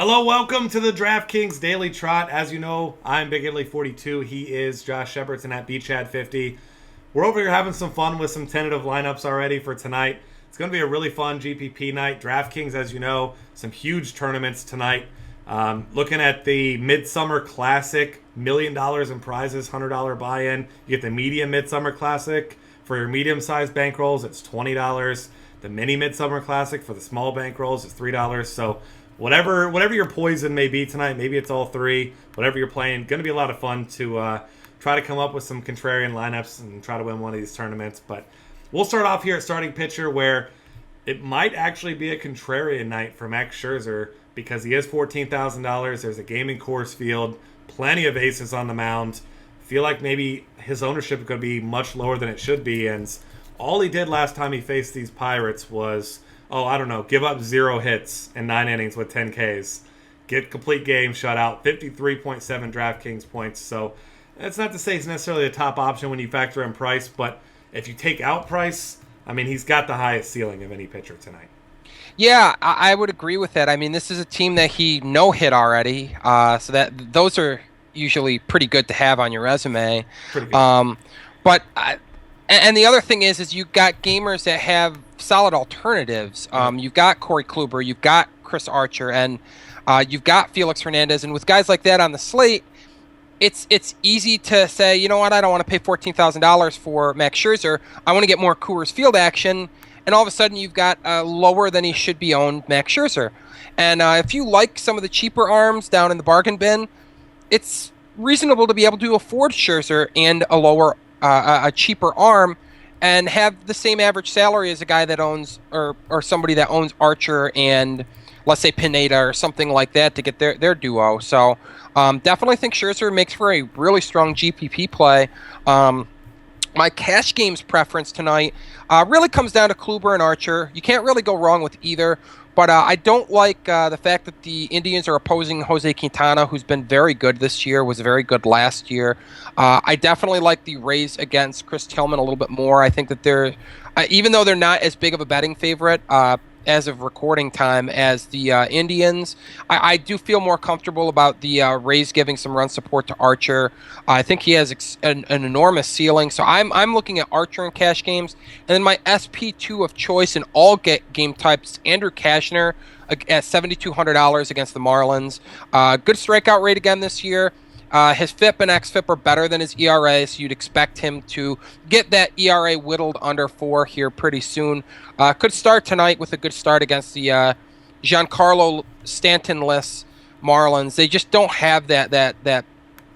Hello, welcome to the DraftKings Daily Trot. As you know, I'm Big Italy 42. He is Josh Shepardson at BChad50. We're over here having some fun with some tentative lineups already for tonight. It's going to be a really fun GPP night. DraftKings, as you know, some huge tournaments tonight. Looking at the Midsummer Classic, $1 million in prizes, $100 buy-in. You get the Medium Midsummer Classic. For your medium-sized bankrolls, it's $20. The Mini Midsummer Classic for the small bankrolls is $3. So whatever your poison may be tonight, maybe it's all three. Whatever you're playing, going to be a lot of fun to try to come up with some contrarian lineups and try to win one of these tournaments. But we'll start off here at starting pitcher, where it might actually be a contrarian night for Max Scherzer because he is $14,000. There's a gaming course field, plenty of aces on the mound. Feel like maybe his ownership is going to be much lower than it should be, and all he did last time he faced these Pirates was, give up 0 hits in 9 innings with 10 Ks. Get complete game shutout, 53.7 DraftKings points. So that's not to say he's necessarily a top option when you factor in price, but if you take out price, he's got the highest ceiling of any pitcher tonight. Yeah, I would agree with that. This is a team that he no-hit already, so that those are usually pretty good to have on your resume. Pretty good. And the other thing is you've got gamers that have solid alternatives. You've got Corey Kluber, you've got Chris Archer, and you've got Felix Hernandez. And with guys like that on the slate, it's easy to say, you know what, I don't want to pay $14,000 for Max Scherzer. I want to get more Coors Field action. And all of a sudden, you've got lower than he should be owned Max Scherzer. And if you like some of the cheaper arms down in the bargain bin, it's reasonable to be able to afford Scherzer and a cheaper arm and have the same average salary as a guy that owns or somebody that owns Archer and, let's say, Pineda or something like that to get their duo. So definitely think Scherzer makes for a really strong GPP play. My cash games preference tonight really comes down to Kluber and Archer. You can't really go wrong with either. But I don't like the fact that the Indians are opposing Jose Quintana, who's been very good this year, was very good last year. I definitely like the Rays against Chris Tillman a little bit more. I think that they're, even though they're not as big of a betting favorite as of recording time as the Indians, I do feel more comfortable about the Rays giving some run support to Archer. I think he has an enormous ceiling, so I'm looking at Archer in cash games. And then my SP2 of choice in all game types, Andrew Cashner at $7,200 against the Marlins. Good strikeout rate again this year. His FIP and XFIP are better than his ERA, so you'd expect him to get that ERA whittled under 4 here pretty soon. Could start tonight with a good start against the Giancarlo Stanton-less Marlins. They just don't have that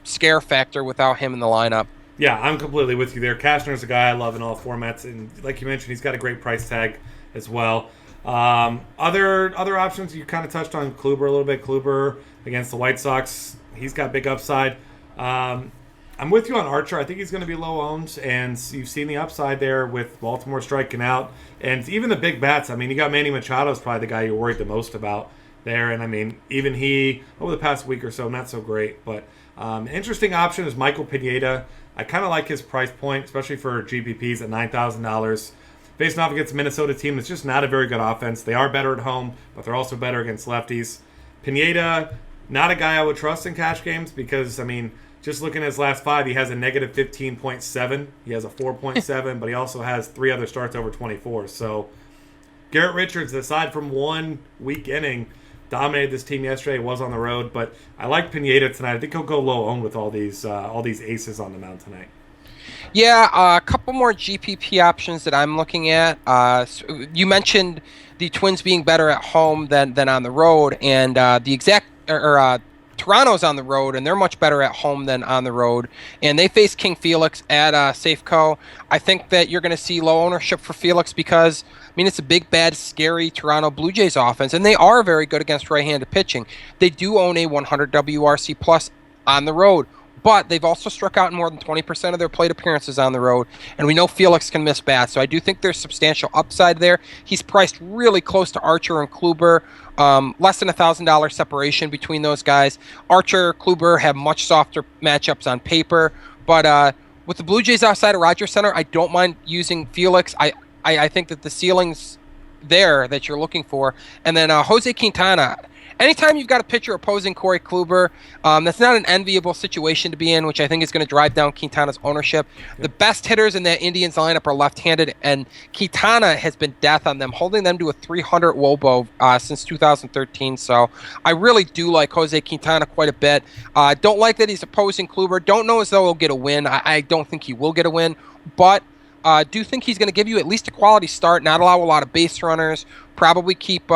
scare factor without him in the lineup. Yeah, I'm completely with you there. Cashner's a guy I love in all formats, and like you mentioned, he's got a great price tag as well. Other options, you kind of touched on Kluber a little bit. Kluber against the White Sox, he's got big upside. I'm with you on Archer. I think he's going to be low owned, and you've seen the upside there with Baltimore striking out. And even the big bats, you got Manny Machado is probably the guy you're worried the most about there. And, even he, over the past week or so, not so great. But an interesting option is Michael Pineda. I kind of like his price point, especially for GPPs at $9,000. Facing off against a Minnesota team that's just not a very good offense. They are better at home, but they're also better against lefties. Pineda, not a guy I would trust in cash games because, just looking at his last 5, he has a negative 15.7. He has a 4.7, but he also has 3 other starts over 24. So Garrett Richards, aside from one weak inning, dominated this team yesterday. Was on the road, but I like Pineda tonight. I think he'll go low owned with all these aces on the mound tonight. Yeah, a couple more GPP options that I'm looking at. You mentioned the Twins being better at home than on the road, and Toronto's on the road, and they're much better at home than on the road. And they face King Felix at Safeco. I think that you're going to see low ownership for Felix because, it's a big, bad, scary Toronto Blue Jays offense, and they are very good against right-handed pitching. They do own a 100 WRC plus on the road, but they've also struck out in more than 20% of their plate appearances on the road, and we know Felix can miss bats, so I do think there's substantial upside there. He's priced really close to Archer and Kluber, less than $1,000 separation between those guys. Archer, Kluber have much softer matchups on paper, but with the Blue Jays outside of Rogers Center, I don't mind using Felix. I think that the ceiling's there that you're looking for. And then Jose Quintana, anytime you've got a pitcher opposing Corey Kluber, that's not an enviable situation to be in, which I think is going to drive down Quintana's ownership. Yep. The best hitters in that Indians lineup are left-handed, and Quintana has been death on them, holding them to a 300 WOBO since 2013. So I really do like Jose Quintana quite a bit. Don't like that he's opposing Kluber. Don't know as though he'll get a win. I don't think he will get a win, but do think he's going to give you at least a quality start, not allow a lot of base runners, probably keep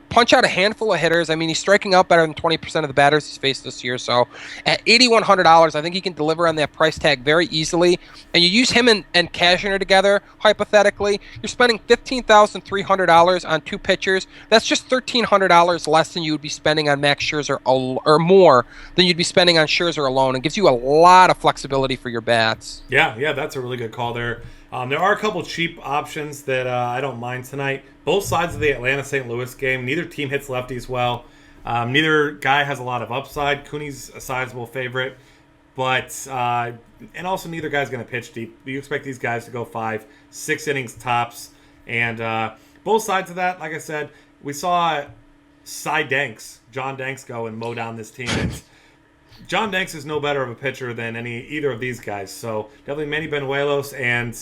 punch out a handful of hitters. I mean, he's striking out better than 20% of the batters he's faced this year. So at $8,100, I think he can deliver on that price tag very easily. And you use him and Cashner together, hypothetically, you're spending $15,300 on two pitchers. That's just $1,300 less than you would be spending on Max Scherzer, or more than you'd be spending on Scherzer alone. It gives you a lot of flexibility for your bats. Yeah, that's a really good call there. There are a couple cheap options that I don't mind tonight. Both sides of the Atlanta-St. Louis game, neither team hits lefties well. Neither guy has a lot of upside. Cooney's a sizable favorite, but and also neither guy's going to pitch deep. You expect these guys to go 5-6 innings tops, and both sides of that, like I said, we saw John Danks go and mow down this team. And John Danks is no better of a pitcher than either of these guys. So definitely Manny Benuelos and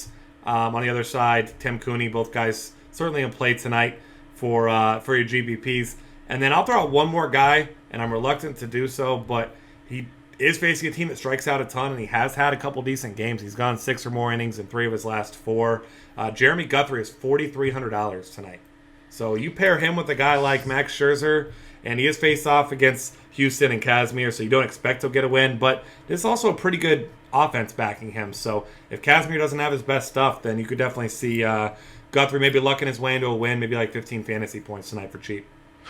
on the other side, Tim Cooney. Both guys certainly in play tonight for your GBPs. And then I'll throw out one more guy, and I'm reluctant to do so, but he is facing a team that strikes out a ton, and he has had a couple decent games. He's gone 6 or more innings in 3 of his last 4. Jeremy Guthrie is $4,300 tonight. So you pair him with a guy like Max Scherzer, and he is faced off against Houston and Kazmir, so you don't expect he'll get a win. But there's also a pretty good offense backing him. So if Kazmir doesn't have his best stuff, then you could definitely see Guthrie maybe lucking his way into a win, maybe like 15 fantasy points tonight for cheap.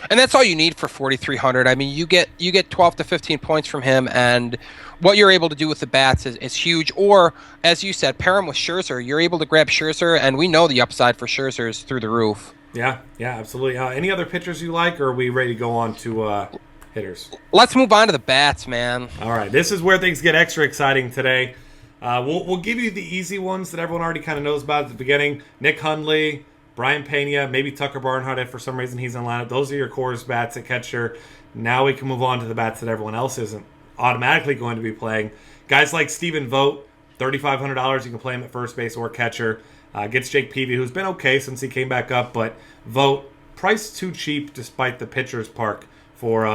And that's all you need for 4,300. I mean, you get 12 to 15 points from him, and what you're able to do with the bats is huge. Or, as you said, pair him with Scherzer. You're able to grab Scherzer, and we know the upside for Scherzer is through the roof. Yeah, absolutely. Any other pitchers you like, or are we ready to go on to hitters? Let's move on to the bats, man. All right, this is where things get extra exciting today. We'll give you the easy ones that everyone already kind of knows about at the beginning. Nick Hundley, Brian Pena, maybe Tucker Barnhart if for some reason he's in lineup. Those are your Coors bats at catcher. Now we can move on to the bats that everyone else isn't automatically going to be playing. Guys like Stephen Vogt, $3,500. You can play him at first base or catcher. Gets Jake Peavy, who's been okay since he came back up, but Vogt, priced too cheap despite the pitcher's park for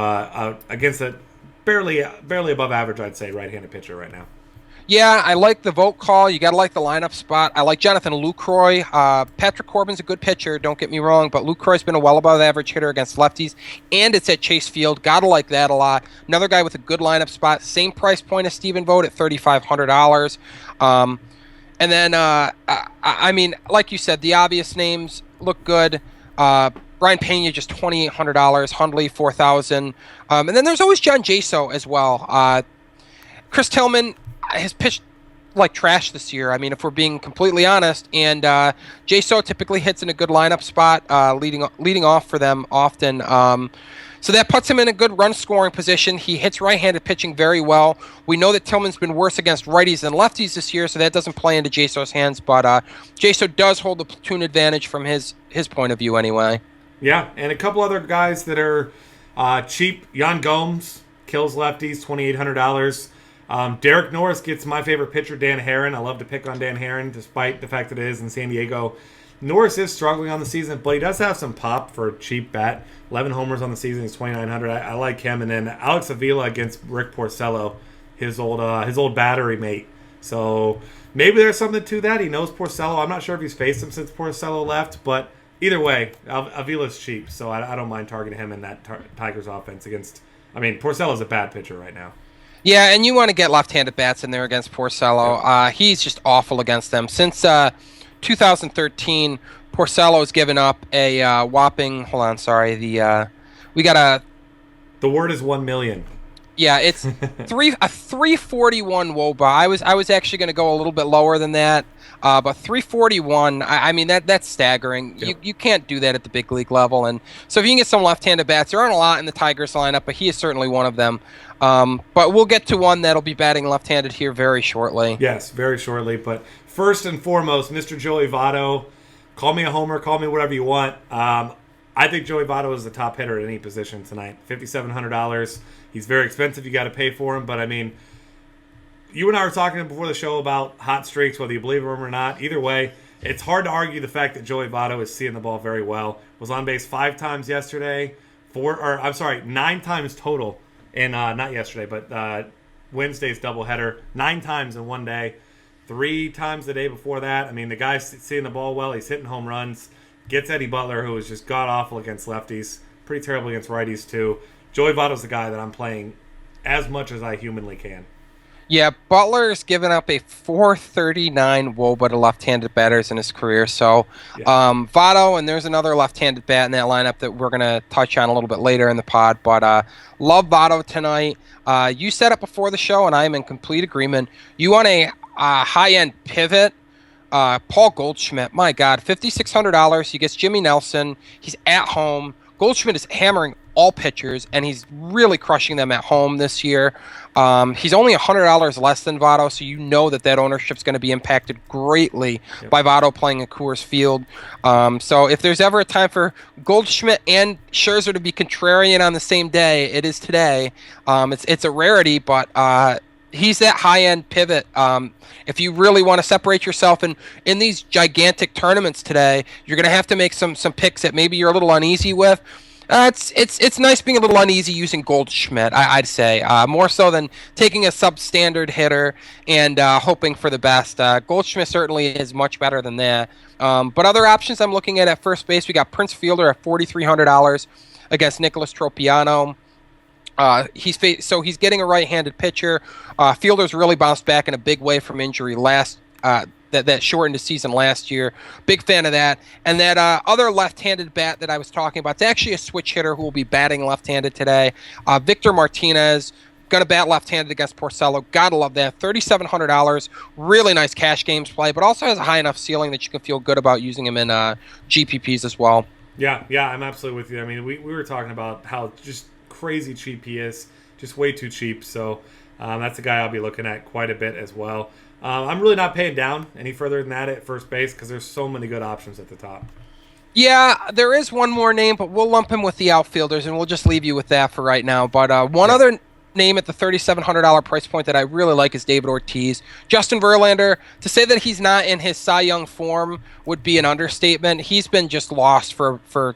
against a barely above average, I'd say, right-handed pitcher right now. Yeah, I like the Vogt call. You got to like the lineup spot. I like Jonathan Lucroy. Patrick Corbin's a good pitcher, don't get me wrong, but Lucroy's been a well above average hitter against lefties, and it's at Chase Field. Got to like that a lot. Another guy with a good lineup spot. Same price point as Stephen Vogt at $3,500. And then, I mean, like you said, the obvious names look good. Brian Pena, just $2,800. Hundley, $4,000. And then there's always John Jaso as well. Chris Tillman has pitched like trash this year. I mean, if we're being completely honest, and Jaso typically hits in a good lineup spot, leading off for them often. So that puts him in a good run-scoring position. He hits right-handed pitching very well. We know that Tillman's been worse against righties than lefties this year, so that doesn't play into Jaso's hands. But Jaso does hold the platoon advantage from his point of view anyway. Yeah, and a couple other guys that are cheap. Yan Gomes kills lefties, $2,800. Derek Norris gets my favorite pitcher, Dan Herron. I love to pick on Dan Herron, despite the fact that it is in San Diego. Norris is struggling on the season, but he does have some pop for a cheap bat. 11 homers on the season. He's $2,900. I like him. And then Alex Avila against Rick Porcello, his old battery mate. So maybe there's something to that. He knows Porcello. I'm not sure if he's faced him since Porcello left, but either way, Avila's cheap, so I don't mind targeting him in that Tigers offense against. I mean, Porcello's a bad pitcher right now. Yeah, and you want to get left-handed bats in there against Porcello. Yeah. He's just awful against them. Since 2013, Porcello's given up a whopping. Hold on, sorry. We got a. The word is 1 million. Yeah, it's a 341 WOBA. I was actually going to go a little bit lower than that, but 341. I mean that's staggering. Yep. You can't do that at the big league level, and so if you can get some left-handed bats, there aren't a lot in the Tigers lineup, but he is certainly one of them. But we'll get to one that'll be batting left-handed here very shortly. Yes, very shortly. But first and foremost, Mr. Joey Votto. Call me a homer, call me whatever you want. I think Joey Votto is the top hitter at any position tonight. $5,700. He's very expensive. You got to pay for him. But, I mean, you and I were talking before the show about hot streaks, whether you believe them or not. Either way, it's hard to argue the fact that Joey Votto is seeing the ball very well. Was on base 5 times yesterday. 9 times total. And not yesterday, but Wednesday's doubleheader. 9 times in one day. 3 times the day before that. I mean, the guy's seeing the ball well. He's hitting home runs. Gets Eddie Butler, who was just god-awful against lefties. Pretty terrible against righties, too. Joey Votto's the guy that I'm playing as much as I humanly can. Yeah, Butler's given up a 439 WOBA to left-handed batters in his career. So Votto, and there's another left-handed bat in that lineup that we're going to touch on a little bit later in the pod. But love Votto tonight. You said it before the show, and I'm in complete agreement. You want a high-end pivot. Paul Goldschmidt, my God, $5,600. He gets Jimmy Nelson. He's at home. Goldschmidt is hammering all pitchers, and he's really crushing them at home this year. He's only $100 less than Votto, so you know that ownership's going to be impacted greatly by Votto playing at Coors Field. So if there's ever a time for Goldschmidt and Scherzer to be contrarian on the same day, it is today. It's a rarity, but he's that high-end pivot. If you really want to separate yourself in these gigantic tournaments today, you're going to have to make some picks that maybe you're a little uneasy with. It's nice being a little uneasy using Goldschmidt, I'd say, more so than taking a substandard hitter and hoping for the best. Goldschmidt certainly is much better than that. But other options I'm looking at first base, we got Prince Fielder at $4,300 against Nicholas Tropiano. He's getting a right-handed pitcher. Fielder's really bounced back in a big way from injury that shortened his season last year. Big fan of that. And that other left-handed bat that I was talking about, it's actually a switch hitter who will be batting left-handed today. Victor Martinez, going to bat left-handed against Porcello. Gotta love that. $3,700. Really nice cash games play, but also has a high enough ceiling that you can feel good about using him in GPPs as well. Yeah, I'm absolutely with you. I mean, we were talking about how just crazy cheap he is. Just way too cheap. So that's a guy I'll be looking at quite a bit as well. I'm really not paying down any further than that at first base because there's so many good options at the top. Yeah, there is one more name, but we'll lump him with the outfielders, and we'll just leave you with that for right now. But other name at the $3,700 price point that I really like is David Ortiz. Justin Verlander, to say that he's not in his Cy Young form would be an understatement. He's been just lost for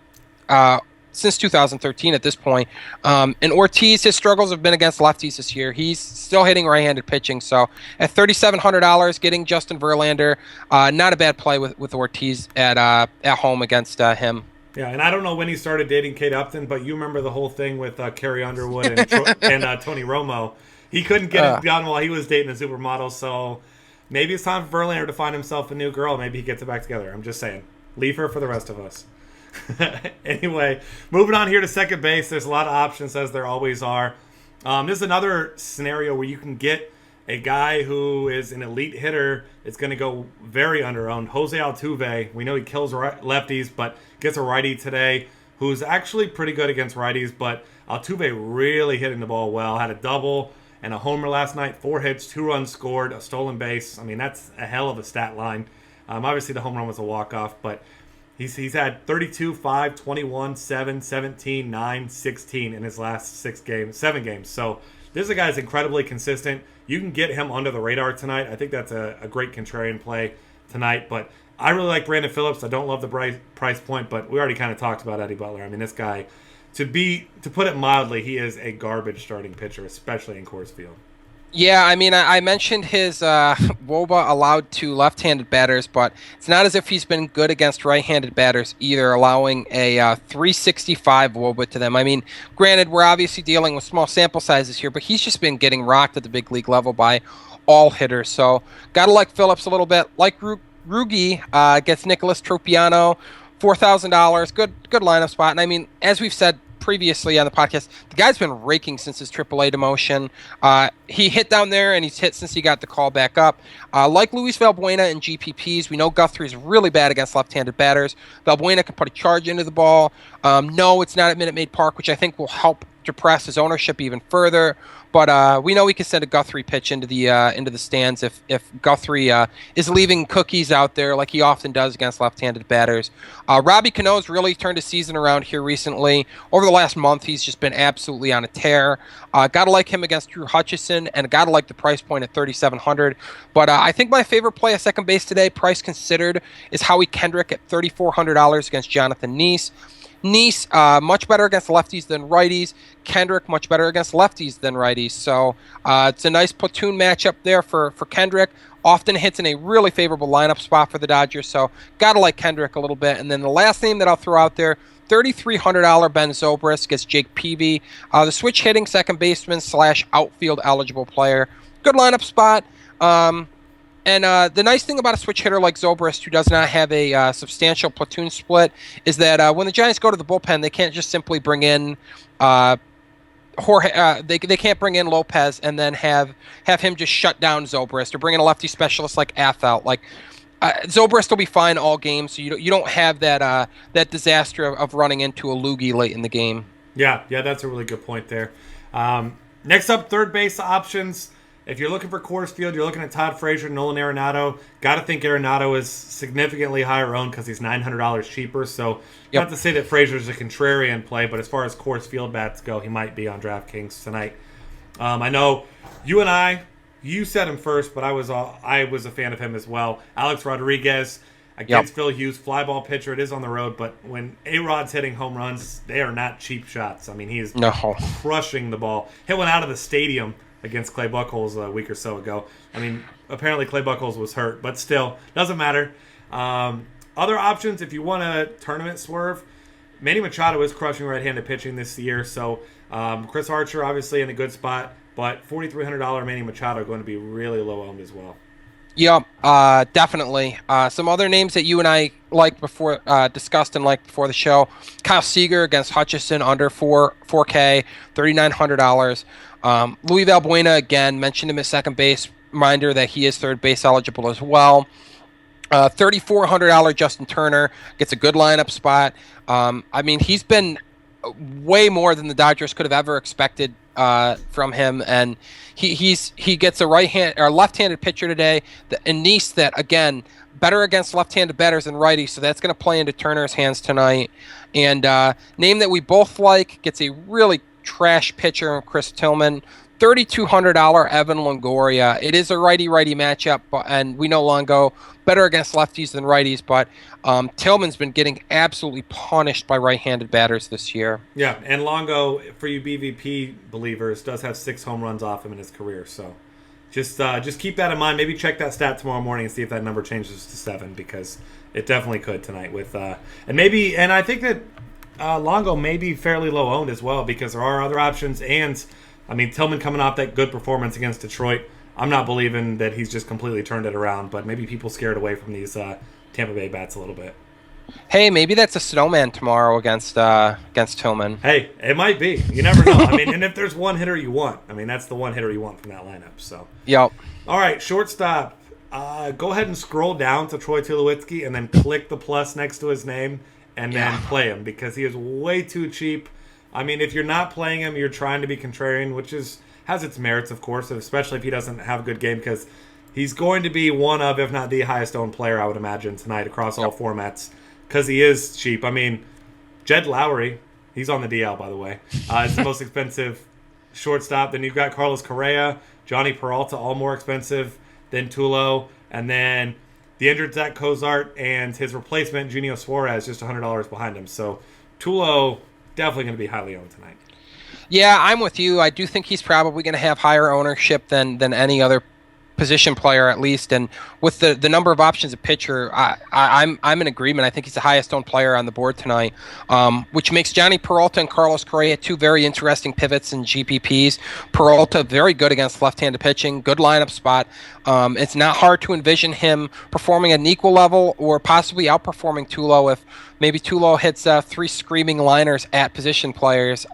since 2013 at this point. And Ortiz, his struggles have been against lefties this year. He's still hitting right-handed pitching. So at $3,700, getting Justin Verlander, not a bad play with Ortiz at home against him. Yeah, and I don't know when he started dating Kate Upton, but you remember the whole thing with Carrie Underwood and Tony Romo. He couldn't get it done while he was dating a supermodel, so maybe it's time for Verlander to find himself a new girl. Maybe he gets it back together. I'm just saying. Leave her for the rest of us. Anyway, moving on here to second base. There's a lot of options, as there always are. This is another scenario where you can get a guy who is an elite hitter. It's going to go very underowned. Jose Altuve. We know he kills lefties, but gets a righty today who's actually pretty good against righties. But Altuve really hitting the ball well. Had a double and a homer last night. 4 hits, 2 runs scored, a stolen base. I mean, that's a hell of a stat line. Obviously, the home run was a walk-off, but He's had 32, 5, 21, 7, 17, 9, 16 in his last 7 games. So this is a guy that's incredibly consistent. You can get him under the radar tonight. I think that's a great contrarian play tonight. But I really like Brandon Phillips. I don't love the price point, but we already kind of talked about Eddie Butler. I mean, this guy, to put it mildly, he is a garbage starting pitcher, especially in Coors Field. Yeah, I mean, I mentioned his WOBA allowed to left-handed batters, but it's not as if he's been good against right-handed batters either, allowing a 365 WOBA to them. I mean, granted, we're obviously dealing with small sample sizes here, but he's just been getting rocked at the big league level by all hitters. So, gotta like Phillips a little bit. Like Rugi gets Nicholas Tropiano, $4,000. Good lineup spot. And I mean, as we've said previously on the podcast, the guy's been raking since his AAA demotion. He hit down there, and he's hit since he got the call back up. Like Luis Valbuena in GPPs, we know Guthrie's really bad against left-handed batters. Valbuena can put a charge into the ball. No, it's not at Minute Maid Park, which I think will help depress his ownership even further. But we know he can send a Guthrie pitch into the stands if Guthrie is leaving cookies out there like he often does against left-handed batters. Robbie Cano's really turned his season around here recently. Over the last month, he's just been absolutely on a tear. Gotta like him against Drew Hutchison, and gotta like the price point at $3,700. But I think my favorite play at second base today, price considered, is Howie Kendrick at $3,400 against Jonathan Nice. Nice, much better against lefties than righties. Kendrick, much better against lefties than righties. So it's a nice platoon matchup there for Kendrick. Often hits in a really favorable lineup spot for the Dodgers. So got to like Kendrick a little bit. And then the last name that I'll throw out there, $3,300 Ben Zobrist against Jake Peavy. The switch hitting second baseman / outfield eligible player. Good lineup spot. And the nice thing about a switch hitter like Zobrist, who does not have a substantial platoon split, is that when the Giants go to the bullpen, they can't just simply bring in Jorge. They can't bring in Lopez and then have him just shut down Zobrist, or bring in a lefty specialist like Affeldt. Like Zobrist will be fine all game, so you don't have that disaster of running into a loogie late in the game. Yeah, that's a really good point there. Next up, third base options. If you're looking for Coors Field, you're looking at Todd Frazier, Nolan Arenado. Got to think Arenado is significantly higher owned because he's $900 cheaper. So not to say that Frazier's a contrarian play, but as far as Coors Field bats go, he might be on DraftKings tonight. I know you said him first, but I was a fan of him as well. Alex Rodriguez against Phil Hughes, fly ball pitcher. It is on the road, but when A-Rod's hitting home runs, they are not cheap shots. I mean, he is crushing the ball. Hit one out of the stadium against Clay Buchholz a week or so ago. I mean, apparently Clay Buchholz was hurt, but still, doesn't matter. Other options, if you want a tournament swerve, Manny Machado is crushing right-handed pitching this year, so Chris Archer obviously in a good spot, but $4,300 Manny Machado going to be really low-owned as well. Yep, definitely. Some other names that you and I discussed and liked before the show. Kyle Seager against Hutchison under 4K, $3,900. Luis Valbuena, again, mentioned him at second base. Reminder that he is third base eligible as well. $3,400 Justin Turner gets a good lineup spot. I mean, he's been way more than the Dodgers could have ever expected from him, and he gets a left-handed pitcher today, in Nice, that again better against left-handed batters than righties, so that's going to play into Turner's hands tonight. And name that we both like gets a really trash pitcher, Chris Tillman. $3,200 Evan Longoria. It is a righty-righty matchup, and we know Longo better against lefties than righties, but Tillman's been getting absolutely punished by right-handed batters this year. Yeah, and Longo, for you BVP believers, does have 6 home runs off him in his career, so just keep that in mind. Maybe check that stat tomorrow morning and see if that number changes to 7, because it definitely could tonight. And I think that Longo may be fairly low-owned as well, because there are other options, and I mean, Tillman coming off that good performance against Detroit, I'm not believing that he's just completely turned it around, but maybe people scared away from these Tampa Bay bats a little bit. Hey, maybe that's a snowman tomorrow against Tillman. Hey, it might be. You never know. I mean, and if there's one hitter you want, that's the one hitter you want from that lineup. So. Yep. All right, shortstop. Go ahead and scroll down to Troy Tulowitzki and then click the plus next to his name and then play him, because he is way too cheap. I mean, if you're not playing him, you're trying to be contrarian, which has its merits, of course, especially if he doesn't have a good game, because he's going to be one of, if not the highest owned player, I would imagine, tonight across all formats, because he is cheap. I mean, Jed Lowry, he's on the DL, by the way, is the most expensive shortstop. Then you've got Carlos Correa, Johnny Peralta, all more expensive than Tulo, and then the injured Zach Cozart and his replacement, Genio Suarez, just $100 behind him. So Tulo definitely going to be highly owned tonight. Yeah, I'm with you. I do think he's probably going to have higher ownership than any other position player, at least. And with the number of options at pitcher, I'm in agreement. I think he's the highest owned player on the board tonight, which makes Johnny Peralta and Carlos Correa 2 very interesting pivots in GPPs. Peralta, very good against left-handed pitching, good lineup spot. It's not hard to envision him performing at an equal level or possibly outperforming Tulo if maybe Tulo hits 3 screaming liners at position players.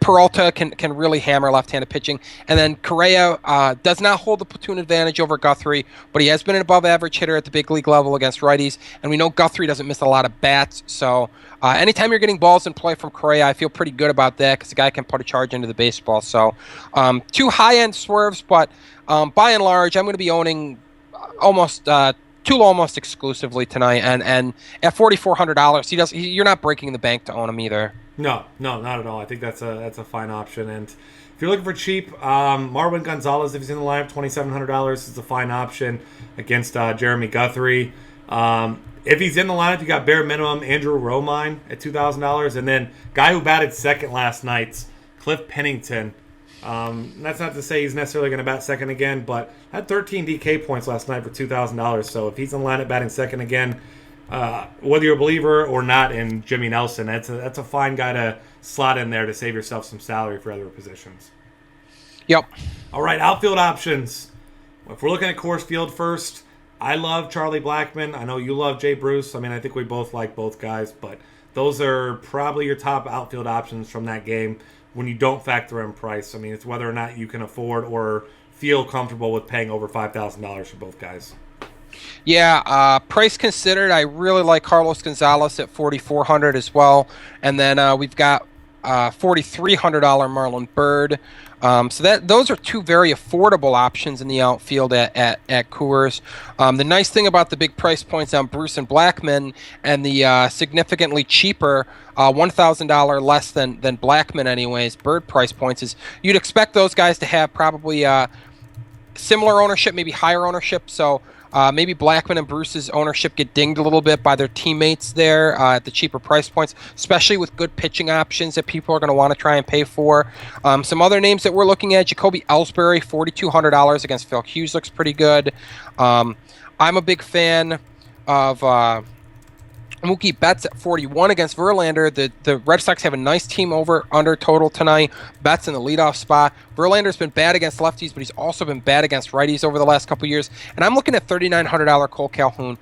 Peralta can really hammer left-handed pitching, and then Correa does not hold the platoon advantage over Guthrie, but he has been an above-average hitter at the big league level against righties, and we know Guthrie doesn't miss a lot of bats. So anytime you're getting balls in play from Correa, I feel pretty good about that because the guy can put a charge into the baseball. So two high-end swerves, but by and large, I'm going to be owning almost. Tulo almost exclusively tonight, and at $4,400, you're not breaking the bank to own him either. No, not at all. I think that's a fine option. And if you're looking for cheap, Marwin Gonzalez, if he's in the lineup, $2,700 is a fine option against Jeremy Guthrie. If he's in the lineup, you got bare minimum Andrew Romine at $2,000, and then guy who batted second last night, Cliff Pennington. That's not to say he's necessarily going to bat second again, but had 13 DK points last night for $2,000. So if he's in the lineup batting second again, whether you're a believer or not in Jimmy Nelson, that's a fine guy to slot in there to save yourself some salary for other positions. Yep. All right, outfield options. If we're looking at Coors Field first, I love Charlie Blackmon. I know you love Jay Bruce. I mean, I think we both like both guys, but those are probably your top outfield options from that game when you don't factor in price. I mean, it's whether or not you can afford or feel comfortable with paying over $5,000 for both guys. Yeah, price considered, I really like Carlos Gonzalez at $4,400 as well. And then we've got $4,300 Marlon Byrd. So those are two very affordable options in the outfield at Coors. The nice thing about the big price points on Bruce and Blackmon and the significantly cheaper $1,000 less than Blackmon anyways, Byrd price points is you'd expect those guys to have probably similar ownership, maybe higher ownership. So maybe Blackmon and Bruce's ownership get dinged a little bit by their teammates there at the cheaper price points, especially with good pitching options that people are going to want to try and pay for. Some other names that we're looking at, Jacoby Ellsbury, $4,200 against Phil Hughes looks pretty good. I'm a big fan of Mookie Betts at 41 against Verlander. The Red Sox have a nice team under total tonight. Betts in the leadoff spot. Verlander's been bad against lefties, but he's also been bad against righties over the last couple years. And I'm looking at $3,900 Cole Calhoun.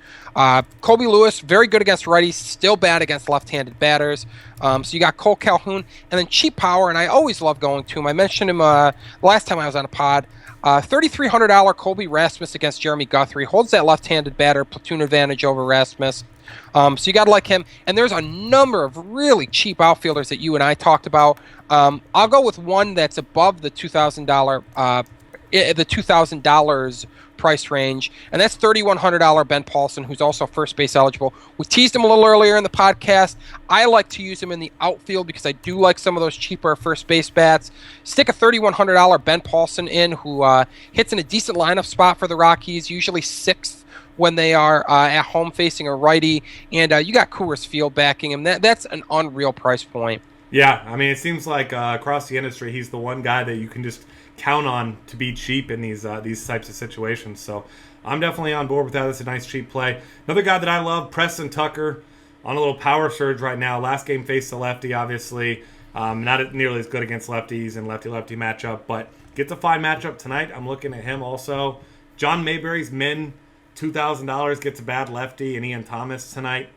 Colby Lewis, very good against righties, still bad against left-handed batters. So you got Cole Calhoun. And then cheap power, and I always love going to him. I mentioned him last time I was on a pod. $3,300 Colby Rasmus against Jeremy Guthrie. Holds that left-handed batter platoon advantage over Rasmus. So you got to like him. And there's a number of really cheap outfielders that you and I talked about. I'll go with one that's above the $2,000 price range, and that's $3,100 Ben Paulson, who's also first base eligible. We teased him a little earlier in the podcast. I like to use him in the outfield because I do like some of those cheaper first base bats. Stick a $3,100 Ben Paulson in, who hits in a decent lineup spot for the Rockies, usually sixth when they are at home facing a righty, and you got Coors Field backing him. That's an unreal price point. Yeah, I mean, it seems like across the industry, he's the one guy that you can just count on to be cheap in these types of situations. So I'm definitely on board with that. It's a nice cheap play. Another guy that I love, Preston Tucker, on a little power surge right now. Last game faced a lefty, obviously. Not nearly as good against lefties and lefty-lefty matchup, but gets a fine matchup tonight. I'm looking at him also. John Mayberry's min, $2,000, gets a bad lefty, and Ian Thomas tonight.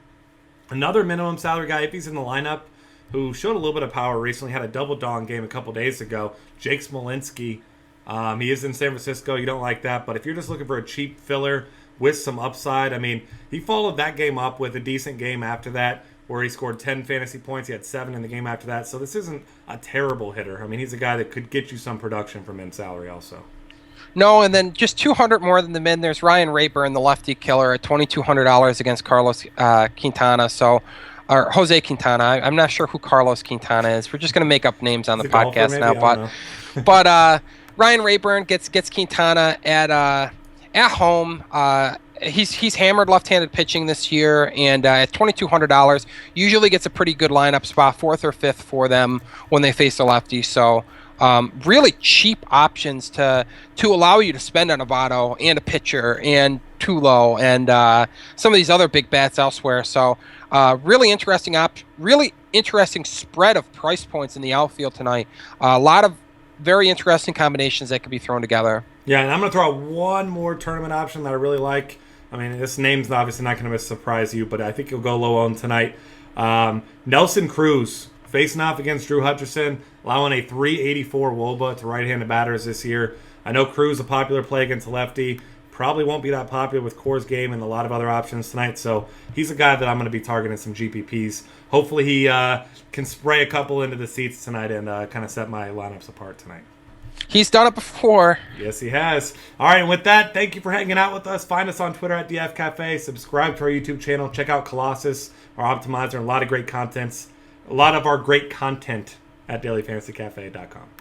Another minimum salary guy, if he's in the lineup, who showed a little bit of power recently, had a double dong game a couple days ago, Jake Smolinski. He is in San Francisco. You don't like that. But if you're just looking for a cheap filler with some upside, I mean, he followed that game up with a decent game after that where he scored 10 fantasy points. He had 7 in the game after that. So this isn't a terrible hitter. I mean, he's a guy that could get you some production from min salary also. No, and then just $200 more than the min. There's Ryan Rayburn, the lefty killer, at $2,200 against Carlos Quintana. Or Jose Quintana. I'm not sure who Carlos Quintana is. We're just going to make up names on the podcast now. But Ryan Rayburn gets Quintana at home. He's hammered left-handed pitching this year, and at $2,200, usually gets a pretty good lineup spot, 4th or 5th for them when they face a lefty. So really cheap options to allow you to spend on a Votto and a pitcher and Tulo and some of these other big bats elsewhere. So really interesting spread of price points in the outfield tonight. A lot of very interesting combinations that could be thrown together. Yeah, and I'm going to throw out one more tournament option that I really like. I mean, this name's obviously not going to surprise you, but I think you'll go low on tonight. Nelson Cruz facing off against Drew Hutcherson, allowing a 384 WOBA to right-handed batters this year. I know Cruz a popular play against a lefty. Probably won't be that popular with Core's game and a lot of other options tonight. So he's a guy that I'm going to be targeting some GPPs. Hopefully he can spray a couple into the seats tonight and kind of set my lineups apart tonight. He's done it before. Yes, he has. All right, and with that, thank you for hanging out with us. Find us on Twitter at DF Cafe. Subscribe to our YouTube channel. Check out Colossus, our optimizer, a lot of great contents. A lot of our great content at dailyfantasycafe.com.